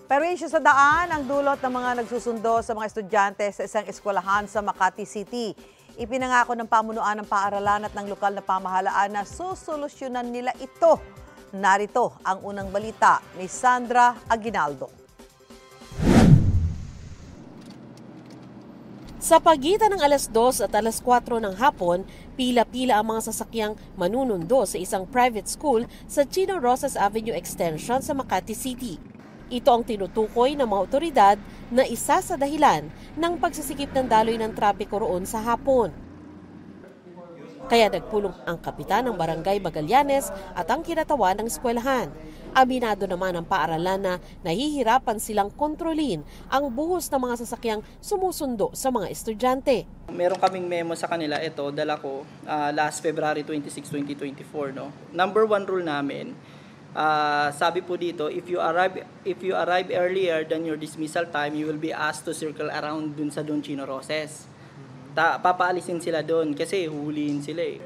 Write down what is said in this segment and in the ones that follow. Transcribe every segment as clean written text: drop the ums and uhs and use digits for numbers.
Perwisyo sa daan ang dulot ng mga nagsusundo sa mga estudyante sa isang eskwelahan sa Makati City. Ipinangako ng pamunuan ng paaralan at ng lokal na pamahalaan na susolusyonan nila ito. Narito ang unang balita ni Sandra Aguinaldo. Sa pagitan ng alas 2 at alas 4 ng hapon, pila-pila ang mga sasakyang manunundo sa isang private school sa Chino Rosas Avenue Extension sa Makati City. Ito ang tinutukoy ng mga otoridad na isa sa dahilan ng pagsisikip ng daloy ng trapiko roon sa hapon. Kaya nagpulong ang kapitan ng Barangay Magallanes at ang kinatawan ng eskwelahan. Aminado naman ang paaralan na nahihirapan silang kontrolin ang buhos ng mga sasakyang sumusundo sa mga estudyante. Meron kaming memo sa kanila, ito, dala ko last February 26, 2024. No? Number 1 rule namin, sabi po dito, if you arrive earlier than your dismissal time, you will be asked to circle around dun sa Don Chino Roses. Papaalisin sila doon kasi huhulihin sila eh.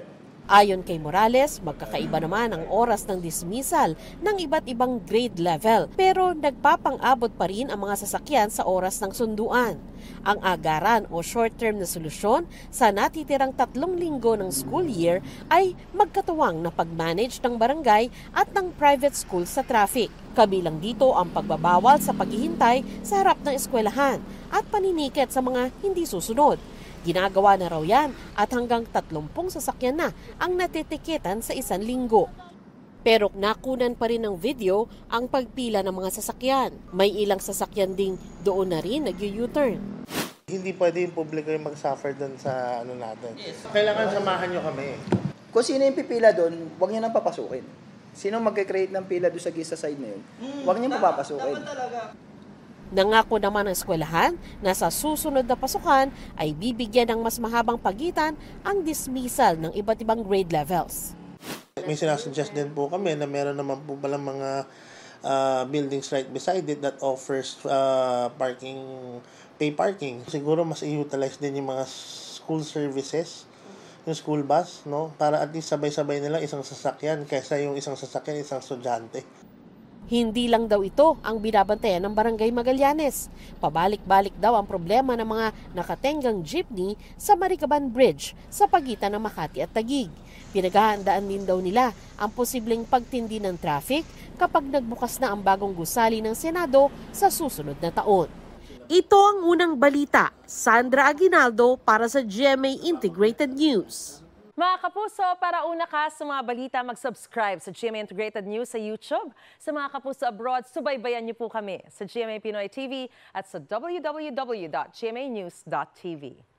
Ayon kay Morales, magkakaiba naman ang oras ng dismissal ng iba't ibang grade level pero nagpapang-abot pa rin ang mga sasakyan sa oras ng sunduan. Ang agaran o short-term na solusyon sa natitirang 3 linggo ng school year ay magkatuwang na pag-manage ng barangay at ng private school sa traffic. Kabilang dito ang pagbabawal sa paghihintay sa harap ng eskwelahan at paninikit sa mga hindi susunod. Ginagawa na raw yan at hanggang 30 sasakyan na ang natitikitan sa 1 linggo. Pero nakunan pa rin ng video ang pagpila ng mga sasakyan. May ilang sasakyan ding doon na rin nag-U-turn. Hindi pwede yung publiko yung mag-suffer doon sa natin. Kailangan samahan nyo kami. Kung sino yung pipila doon, huwag nyo nang papasukin. Sino mag-create ng pila doon sa gisa side na yun, huwag nyo papapasukin. Nangako naman ang eskwelahan na sa susunod na pasukan ay bibigyan ng mas mahabang pagitan ang dismissal ng iba't ibang grade levels. May sinasuggest din po kami na meron naman po palang mga buildings right beside it that offers pay parking. Siguro mas i-utilize din yung mga school services, yung school bus, no? Para at least sabay-sabay nila isang sasakyan kaysa yung isang sasakyan, isang estudyante. Hindi lang daw ito ang binabantayan ng Barangay Magallanes. Pabalik-balik daw ang problema ng mga nakatenggang jeepney sa Maricaban Bridge sa pagitan ng Makati at Taguig. Pinaghahandaan din daw nila ang posibleng pagtindi ng traffic kapag nagbukas na ang bagong gusali ng Senado sa susunod na taon. Ito ang unang balita. Sandra Aguinaldo para sa GMA Integrated News. Mga kapuso, para una ka sa mga balita, mag-subscribe sa GMA Integrated News sa YouTube. Sa mga kapuso abroad, subaybayan niyo po kami sa GMA Pinoy TV at sa www.gmanews.tv.